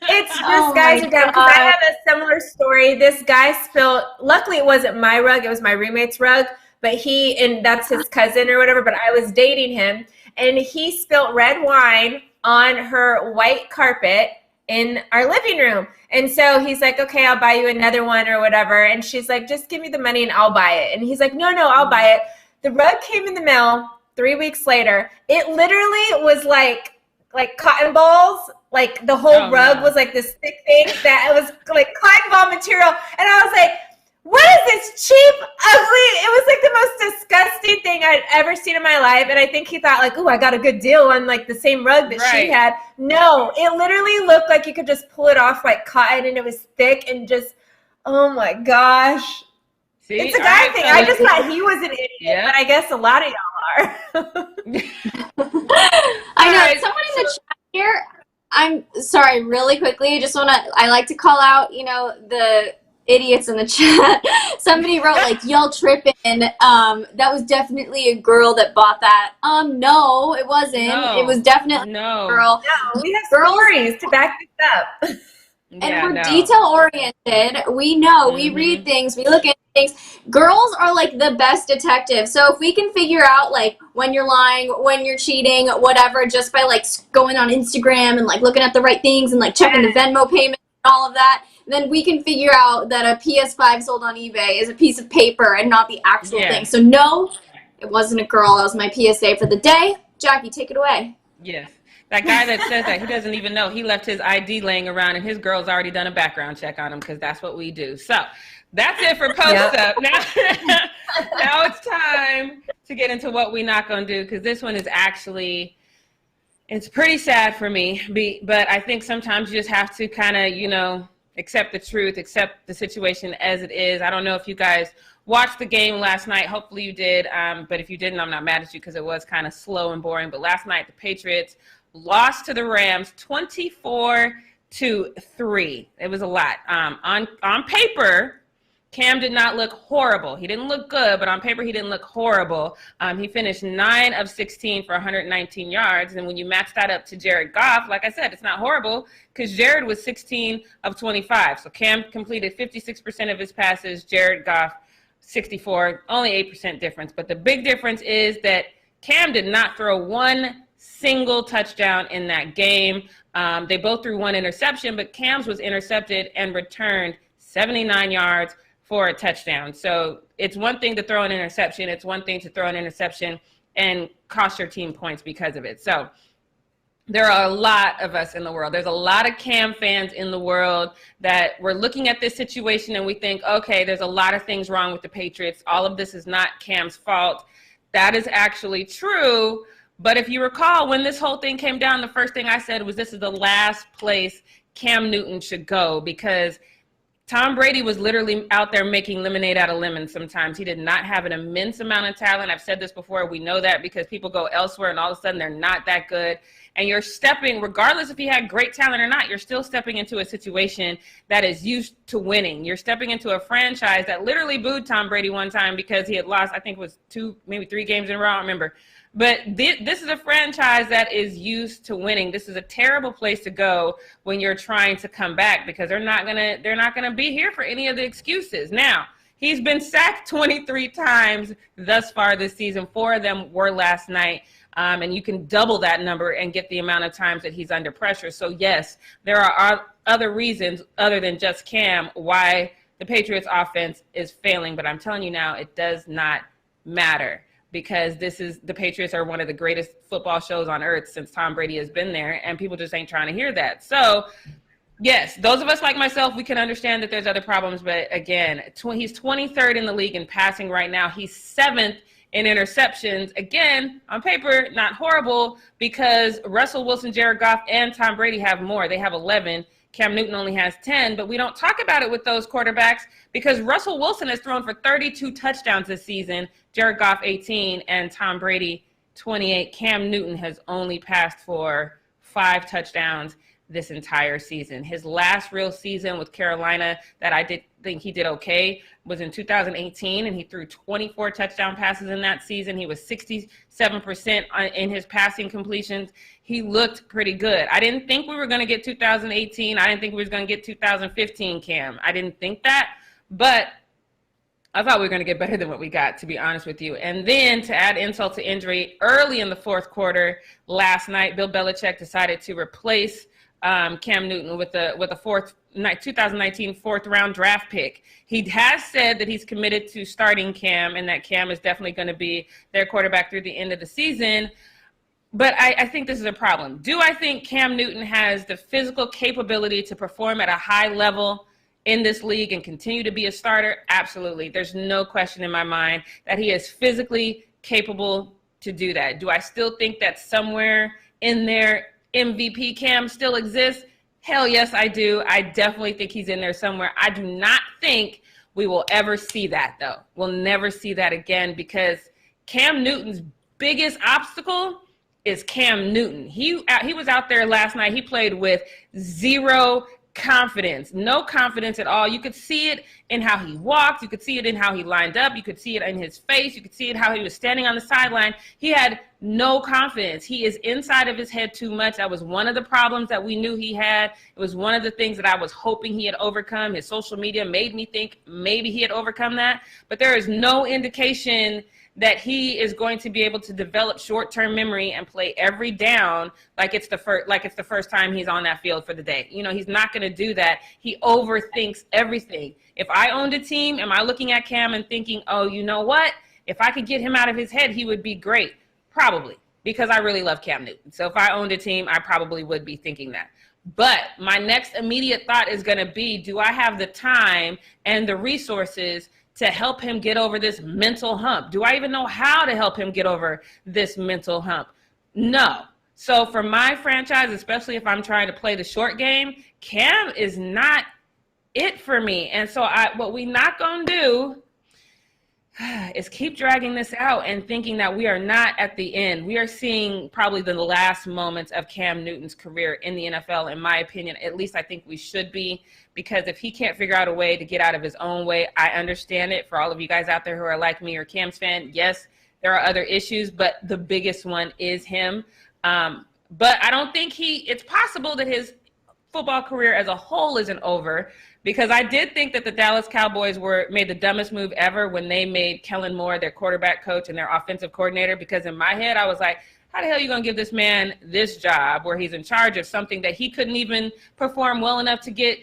It's this guy's down, because I have a similar story. This guy spilled, luckily it wasn't my rug, it was my roommate's rug, but and that's his cousin or whatever, but I was dating him, and he spilled red wine on her white carpet in our living room. And so he's like, okay, I'll buy you another one or whatever. And she's like, just give me the money and I'll buy it. And he's like, no, I'll buy it. The rug came in the mail 3 weeks later. It literally was like cotton balls. Like the whole rug was like this thick thing that was like cotton ball material. And I was like, what is this cheap, ugly? It was like the most disgusting thing I'd ever seen in my life. And I think he thought like, oh, I got a good deal on like the same rug that she had. No, it literally looked like you could just pull it off like cotton, and it was thick and just, oh my gosh. See, it's a guy thing. I just thought he was an idiot, but I guess a lot of y'all are. I know. Someone in the chat here, I'm sorry, really quickly, I like to call out, you know, the idiots in the chat. Somebody wrote like, y'all tripping. That was definitely a girl that bought that. No, it wasn't. No. It was definitely a girl. No, we have stories to back this up. And we're detail oriented. We know, we read things, we look at things. Girls are like the best detectives. So if we can figure out like when you're lying, when you're cheating, whatever, just by like going on Instagram and like looking at the right things and like checking the Venmo payment and all of that, then we can figure out that a PS5 sold on eBay is a piece of paper and not the actual thing. So no, it wasn't a girl. That was my PSA for the day. Jackie, take it away. Yes. That guy that says that, he doesn't even know. He left his ID laying around, and his girl's already done a background check on him because that's what we do. So that's it for Post Up. Now it's time to get into what we not going to do, because this one is actually, it's pretty sad for me. But I think sometimes you just have to kind of, accept the truth, accept the situation as it is. I don't know if you guys watched the game last night. Hopefully you did. But if you didn't, I'm not mad at you because it was kind of slow and boring. But last night, the Patriots lost to the Rams 24-3. It was a lot. On paper, Cam did not look horrible. He didn't look good, but on paper, he didn't look horrible. He finished 9 of 16 for 119 yards. And when you match that up to Jared Goff, like I said, it's not horrible because Jared was 16 of 25. So Cam completed 56% of his passes. Jared Goff, 64, only 8% difference. But the big difference is that Cam did not throw one single touchdown in that game. They both threw one interception, but Cam's was intercepted and returned 79 yards for a touchdown. So it's one thing to throw an interception. It's one thing to throw an interception and cost your team points because of it. So there are a lot of us in the world. There's a lot of Cam fans in the world that we're looking at this situation and we think, okay, there's a lot of things wrong with the Patriots. All of this is not Cam's fault. That is actually true. But if you recall, when this whole thing came down, the first thing I said was this is the last place Cam Newton should go, because Tom Brady was literally out there making lemonade out of lemons sometimes. He did not have an immense amount of talent. I've said this before. We know that because people go elsewhere and all of a sudden they're not that good. And you're stepping, regardless if he had great talent or not, you're still stepping into a situation that is used to winning. You're stepping into a franchise that literally booed Tom Brady one time because he had lost, I think it was 2, maybe 3 games in a row, I don't remember. But this is a franchise that is used to winning. This is a terrible place to go when you're trying to come back, because they're not gonna be here for any of the excuses. Now, he's been sacked 23 times thus far this season. 4 of them were last night. And you can double that number and get the amount of times that he's under pressure. So yes, there are other reasons other than just Cam why the Patriots offense is failing. But I'm telling you now, it does not matter, because the Patriots are one of the greatest football shows on earth since Tom Brady has been there, and people just ain't trying to hear that. So yes, those of us like myself, we can understand that there's other problems, but again, he's 23rd in the league in passing right now. He's 7th in interceptions. Again, on paper, not horrible, because Russell Wilson, Jared Goff, and Tom Brady have more. They have 11. Cam Newton only has 10, but we don't talk about it with those quarterbacks because Russell Wilson has thrown for 32 touchdowns this season, Jared Goff 18, and Tom Brady 28. Cam Newton has only passed for 5 touchdowns this entire season. His last real season with Carolina that I did think he did okay was in 2018, and he threw 24 touchdown passes in that season. He was 67% in his passing completions. He looked pretty good. I didn't think we were going to get 2018. I didn't think we were going to get 2015 Cam. I didn't think that, but I thought we were going to get better than what we got, to be honest with you. And then to add insult to injury, early in the fourth quarter last night, Bill Belichick decided to replace Cam Newton with a 2019 fourth round draft pick. He has said that he's committed to starting Cam and that Cam is definitely going to be their quarterback through the end of the season. But I think this is a problem. Do I think Cam Newton has the physical capability to perform at a high level in this league and continue to be a starter? Absolutely. There's no question in my mind that he is physically capable to do that. Do I still think that somewhere in there MVP Cam still exists? Hell yes, I do. I definitely think he's in there somewhere. I do not think we will ever see that, though. We'll never see that again, because Cam Newton's biggest obstacle is Cam Newton. He was out there last night. He played with zero confidence, no confidence at all. You could see it in how he walked. You could see it in how he lined up. You could see it in his face. You could see it how he was standing on the sideline. He had no confidence. He is inside of his head too much. That was one of the problems that we knew he had. It was one of the things that I was hoping he had overcome. His social media made me think maybe he had overcome that, but there is no indication that he is going to be able to develop short-term memory and play every down like it's the first time he's on that field for the day. You know, he's not going to do that. He overthinks everything. If I owned a team, am I looking at Cam and thinking, oh, you know what? If I could get him out of his head, he would be great. Probably. because I really love Cam Newton. So if I owned a team, I probably would be thinking that. But my next immediate thought is going to be, do I have the time and the resources to help him get over this mental hump? Do I even know how to help him get over this mental hump? No. So for my franchise, especially if I'm trying to play the short game, Cam is not it for me. And so what we not going to do is keep dragging this out and thinking that we are not at the end. We are seeing probably the last moments of Cam Newton's career in the NFL, in my opinion. At least I think we should be, because if he can't figure out a way to get out of his own way, I understand it. For all of you guys out there who are like me or Cam's fan, yes, there are other issues, but the biggest one is him. But I don't think it's possible that his football career as a whole isn't over, because I did think that the Dallas Cowboys made the dumbest move ever when they made Kellen Moore their quarterback coach and their offensive coordinator, because in my head I was like, how the hell are you going to give this man this job where he's in charge of something that he couldn't even perform well enough to get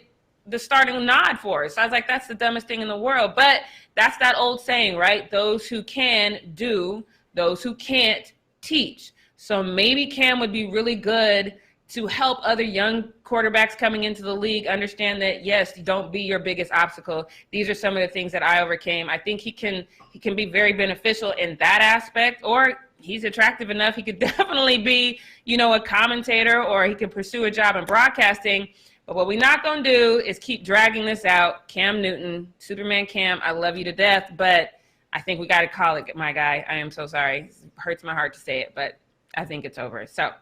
the starting nod for? So I was like, that's the dumbest thing in the world. But that's that old saying, right? Those who can do, those who can't teach. So maybe Cam would be really good to help other young quarterbacks coming into the league understand that, yes, don't be your biggest obstacle. These are some of the things that I overcame. I think he can be very beneficial in that aspect, or he's attractive enough. He could definitely be, a commentator, or he can pursue a job in broadcasting. But what we're not going to do is keep dragging this out. Cam Newton, Superman Cam, I love you to death, but I think we got to call it, my guy. I am so sorry. It hurts my heart to say it, but I think it's over. So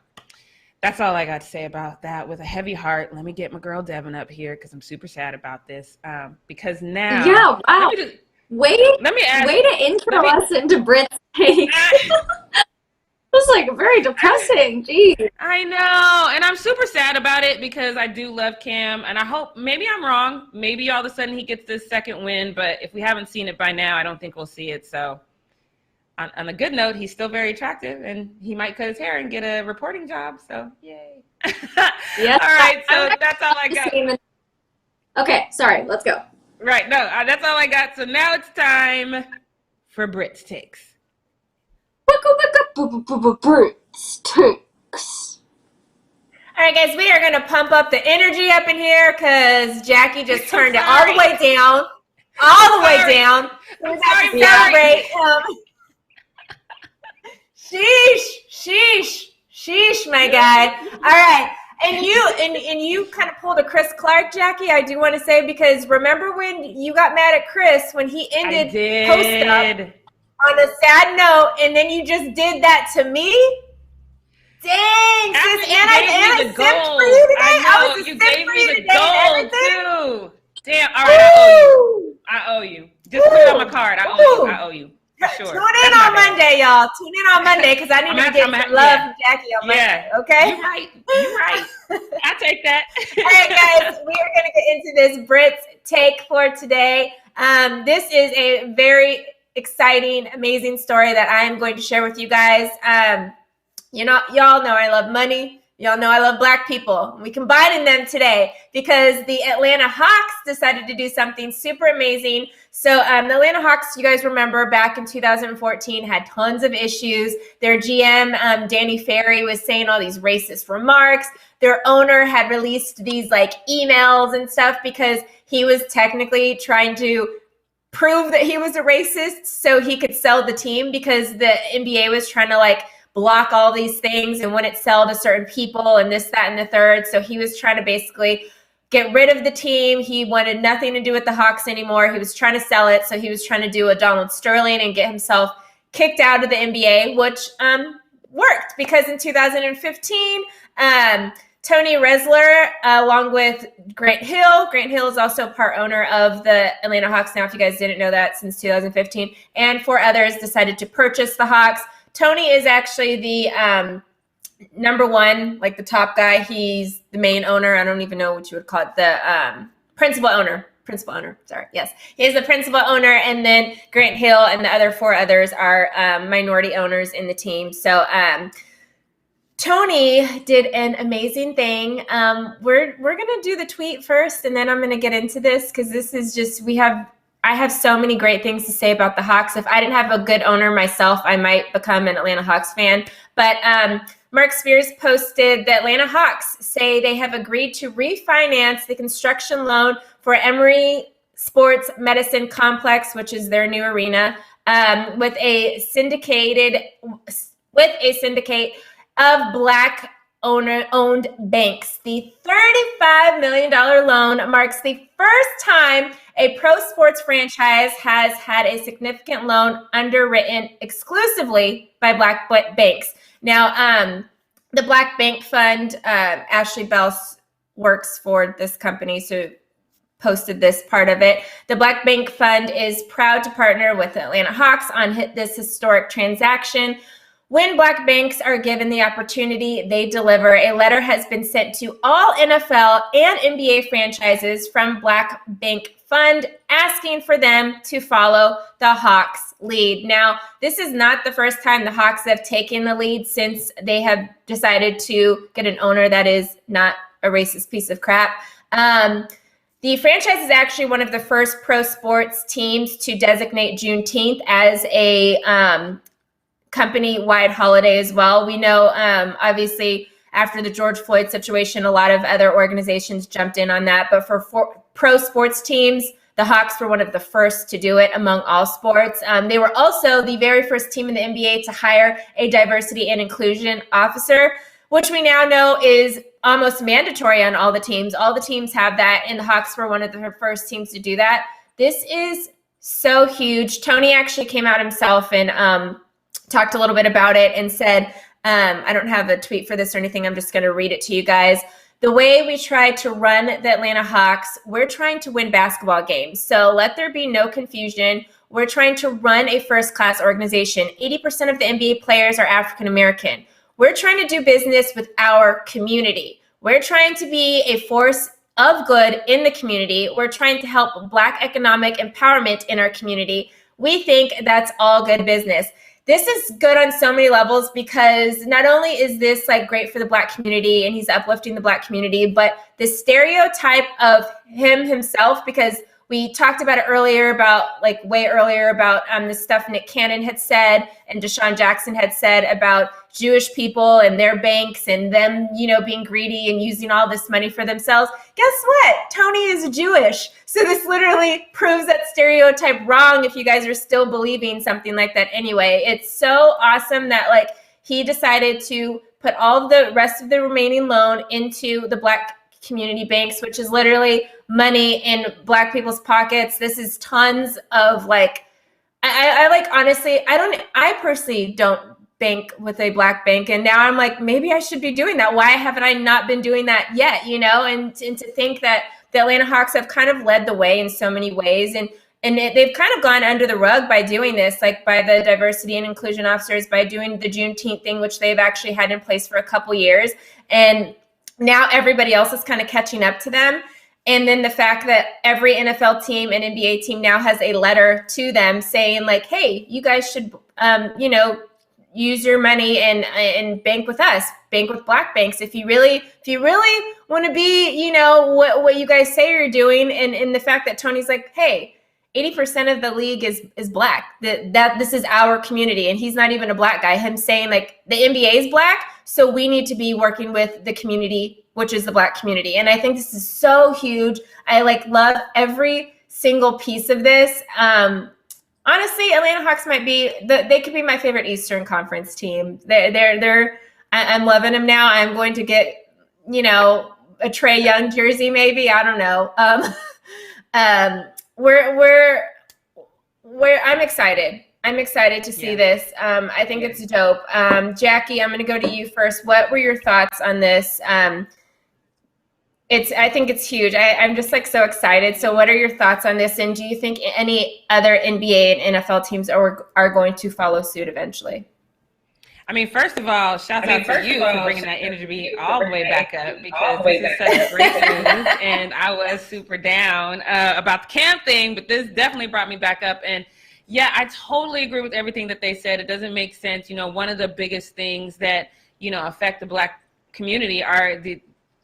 that's all I got to say about that. With a heavy heart, let me get my girl Devin up here because I'm super sad about this. Because now, yeah, wow. Way to intro us into Brit's take. It was like very depressing. Jeez. I know, and I'm super sad about it because I do love Cam, and I hope, maybe I'm wrong. Maybe all of a sudden he gets this second win, but if we haven't seen it by now, I don't think we'll see it. So on a good note, he's still very attractive, and he might cut his hair and get a reporting job. So yay! Yeah. All right, so that's all I got. Okay, sorry. Let's go. Right, no, that's all I got. So now it's time for Brit's takes. Brit's takes. All right, guys, we are going to pump up the energy up in here because Jackie just turned it all the way down. All the way down. I'm sorry. Sheesh, my guy. All right. And you kind of pulled a Chris Clark, Jackie, I do want to say, because remember when you got mad at Chris when he ended Post Up on a sad note, and then you just did that to me? Dang, sis, and I simped for you today. I was you gave me the gold too. Damn, all right, I owe you. Just put it on my card. I owe you. For sure. Tune in on Monday, y'all. Tune in on Monday because I need to get some love from Jackie on Monday. Okay? You're right. I take that. All right, guys. We are going to get into this Brit's take for today. This is a very exciting, amazing story that I am going to share with you guys. Y'all know I love money. Y'all know I love Black people. We combine in them today because the Atlanta Hawks decided to do something super amazing. So the Atlanta Hawks, you guys remember back in 2014, had tons of issues. Their GM, Danny Ferry, was saying all these racist remarks. Their owner had released these emails and stuff because he was technically trying to prove that he was a racist so he could sell the team, because the NBA was trying to block all these things and wouldn't sell to certain people and this, that, and the third. So he was trying to basically get rid of the team. He wanted nothing to do with the Hawks anymore. He was trying to sell it. So he was trying to do a Donald Sterling and get himself kicked out of the NBA, which worked because in 2015, Tony Resler, along with Grant Hill is also part owner of the Atlanta Hawks now, if you guys didn't know that, since 2015, and 4 others decided to purchase the Hawks. Tony is actually the number one, the top guy. He's the main owner. I don't even know what you would call it. The principal owner. Sorry. Yes. He is the principal owner. And then Grant Hill and the other 4 others are minority owners in the team. So Tony did an amazing thing. We're going to do the tweet first, and then I'm going to get into this because this is just, we have I have so many great things to say about the Hawks. If I didn't have a good owner myself, I might become an Atlanta Hawks fan. But Mark Spears posted the Atlanta Hawks say they have agreed to refinance the construction loan for Emory Sports Medicine Complex, which is their new arena, with a syndicate of Black owner-owned banks. The $35 million loan marks the first time a pro sports franchise has had a significant loan underwritten exclusively by Black banks. Now, the Black Bank Fund, Ashley Bell works for this company, so posted this part of it. The Black Bank Fund is proud to partner with the Atlanta Hawks on this historic transaction. When Black banks are given the opportunity, they deliver. A letter has been sent to all NFL and NBA franchises from Black Bank Fund asking for them to follow the Hawks' lead. Now, this is not the first time the Hawks have taken the lead since they have decided to get an owner that is not a racist piece of crap. The franchise is actually one of the first pro sports teams to designate Juneteenth as a company-wide holiday as well. We know, obviously, after the George Floyd situation, a lot of other organizations jumped in on that. But for pro sports teams, the Hawks were one of the first to do it among all sports. They were also the very first team in the NBA to hire a diversity and inclusion officer, which we now know is almost mandatory on all the teams. All the teams have that, and the Hawks were one of the first teams to do that. This is so huge. Tony actually came out himself and talked a little bit about it and said, I don't have a tweet for this or anything. I'm just going to read it to you guys. The way we try to run the Atlanta Hawks, we're trying to win basketball games. So let there be no confusion. We're trying to run a first-class organization. 80% of the NBA players are African American. We're trying to do business with our community. We're trying to be a force of good in the community. We're trying to help Black economic empowerment in our community. We think that's all good business. This is good on so many levels because not only is this like great for the Black community and he's uplifting the Black community, but the stereotype of him himself, because we talked about it earlier about way earlier about the stuff Nick Cannon had said and Deshaun Jackson had said about Jewish people and their banks and them, being greedy and using all this money for themselves. Guess what? Tony is Jewish. So this literally proves that stereotype wrong if you guys are still believing something like that anyway. It's so awesome that he decided to put all the rest of the remaining loan into the Black community banks, which is literally money in Black people's pockets. This is tons of honestly, I personally don't bank with a Black bank. And now I'm like, maybe I should be doing that. Why haven't I not been doing that yet? And to think that the Atlanta Hawks have kind of led the way in so many ways. And they've kind of gone under the rug by doing this, by the diversity and inclusion officers, by doing the Juneteenth thing, which they've actually had in place for a couple years. And now everybody else is kind of catching up to them. And then the fact that every NFL team and NBA team now has a letter to them saying hey, you guys should, use your money and bank with us, bank with Black banks. If you really want to be, what you guys say you're doing. And the fact that Tony's hey, 80% of the league is Black. That this is our community, and he's not even a Black guy. Him saying the NBA is Black, so we need to be working with the community, which is the Black community. And I think this is so huge. I love every single piece of this. Honestly, Atlanta Hawks might be they could be my favorite Eastern Conference team. I'm loving them now. I'm going to get a Trae Young jersey maybe. I don't know. I'm excited. I'm excited to see this. I think it's dope. Jackie, I'm going to go to you first. What were your thoughts on this? I think it's huge. I'm just so excited. So what are your thoughts on this? And do you think any other NBA and NFL teams are going to follow suit eventually? I mean, first of all, shout out to you for bringing that energy all the way back up, because this is such great news, and I was super down about the camp thing, but this definitely brought me back up. And yeah, I totally agree with everything that they said. It doesn't make sense. One of the biggest things that affect the Black community are the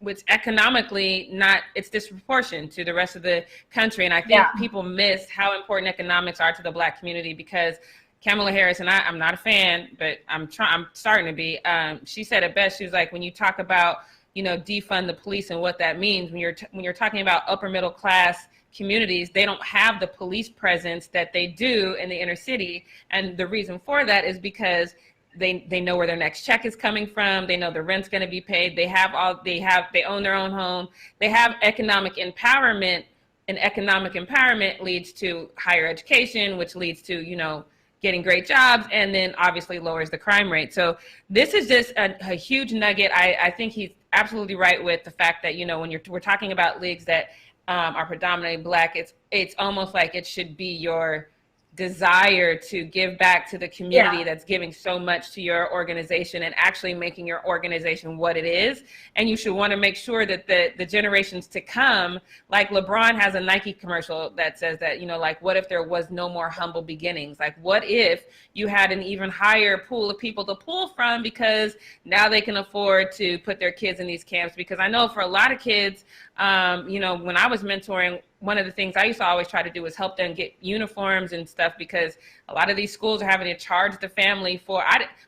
it's economically not, it's disproportionate to the rest of the country. And I think people miss how important economics are to the Black community, because Kamala Harris, and I'm not a fan, but I'm starting to be. She said it best. She was like, when you talk about, defund the police and what that means, when you're talking about upper middle class communities, they don't have the police presence that they do in the inner city. And the reason for that is because they know where their next check is coming from. They know the rent's going to be paid. They own their own home. They have economic empowerment, and economic empowerment leads to higher education, which leads to, getting great jobs, and then obviously lowers the crime rate. So this is just a huge nugget. I think he's absolutely right with the fact that, when we're talking about leagues that are predominantly Black, it's almost like it should be your desire to give back to the community that's giving so much to your organization and actually making your organization what it is. And you should want to make sure that the generations to come, like LeBron has a Nike commercial that says that, like, what if there was no more humble beginnings? Like, what if you had an even higher pool of people to pull from, because now they can afford to put their kids in these camps? Because I know for a lot of kids, when I was mentoring, one of the things I used to always try to do was help them get uniforms and stuff, because a lot of these schools are having to charge the family for,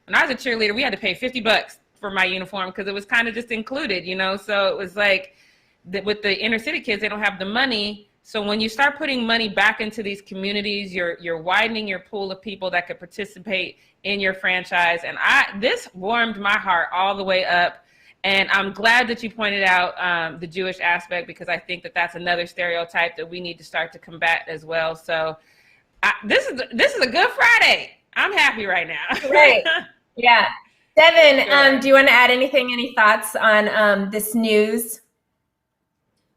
when I was a cheerleader, we had to pay $50 for my uniform because it was kind of just included, so it was like with the inner city kids, they don't have the money. So when you start putting money back into these communities, you're widening your pool of people that could participate in your franchise. And this warmed my heart all the way up. And I'm glad that you pointed out the Jewish aspect, because I think that that's another stereotype that we need to start to combat as well. So this is a good Friday. I'm happy right now. Right. Yeah. Devin, do you want to add anything, any thoughts on this news?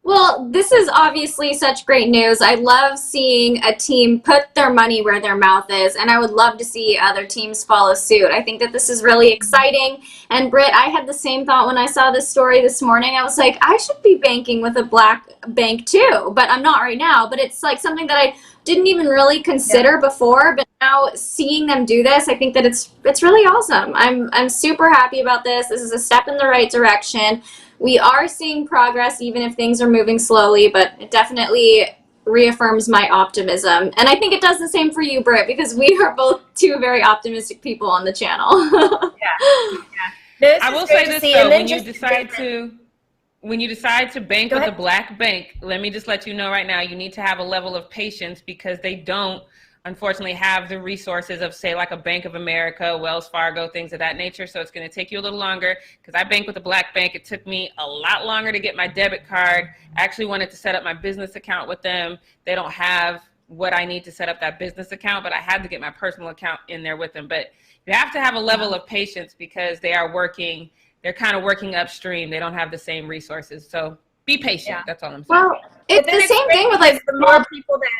Well, this is obviously such great news. I love seeing a team put their money where their mouth is, and I would love to see other teams follow suit. I think that this is really exciting. And Britt, I had the same thought when I saw this story this morning. I was like, I should be banking with a Black bank too, but I'm not right now. But it's like something that I didn't even really consider before, but now seeing them do this, I think that it's really awesome. I'm super happy about this. This is a step in the right direction. We are seeing progress, even if things are moving slowly, but it definitely reaffirms my optimism. And I think it does the same for you, Britt, because we are both two very optimistic people on the channel. I will say this, though, when you decide to bank with a Black bank, let me just let you know right now, you need to have a level of patience, because they don't, unfortunately, have the resources of, say, like a Bank of America, Wells Fargo, things of that nature. So it's going to take you a little longer, because I bank with a Black bank. It took me a lot longer to get my debit card. I actually wanted to set up my business account with them. They don't have what I need to set up that business account, but I had to get my personal account in there with them. But you have to have a level of patience, because they're kind of working upstream. They don't have the same resources. So be patient. Yeah. That's all I'm saying. Well, it's the same thing with like the more people that,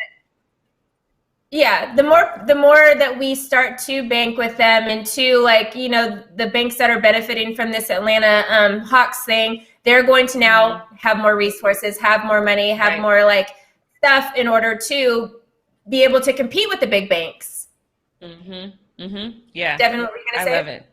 the more that we start to bank with them, and to, like, the banks that are benefiting from this Atlanta Hawks thing, they're going to now have more resources, have more money, have more like stuff in order to be able to compete with the big banks. Yeah. Devin, what were you going to say? I love it.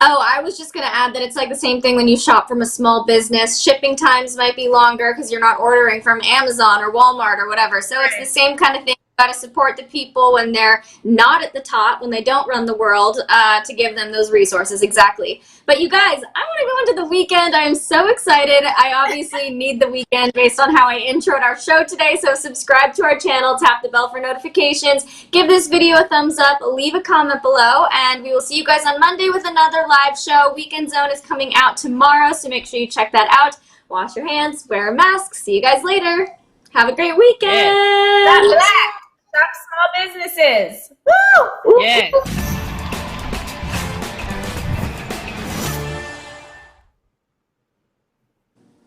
Oh, I was just going to add that it's like the same thing when you shop from a small business. Shipping times might be longer because you're not ordering from Amazon or Walmart or whatever. So it's the same kind of thing. You got to support the people when they're not at the top, when they don't run the world, to give them those resources. Exactly. But you guys, I want to go into the weekend. I am so excited. I obviously need the weekend based on how I introed our show today. So subscribe to our channel, tap the bell for notifications, give this video a thumbs up, leave a comment below, and we will see you guys on Monday with another live show. Weekend Zone is coming out tomorrow, so make sure you check that out. Wash your hands, wear a mask. See you guys later. Have a great weekend. Stop small businesses. Woo! Yes.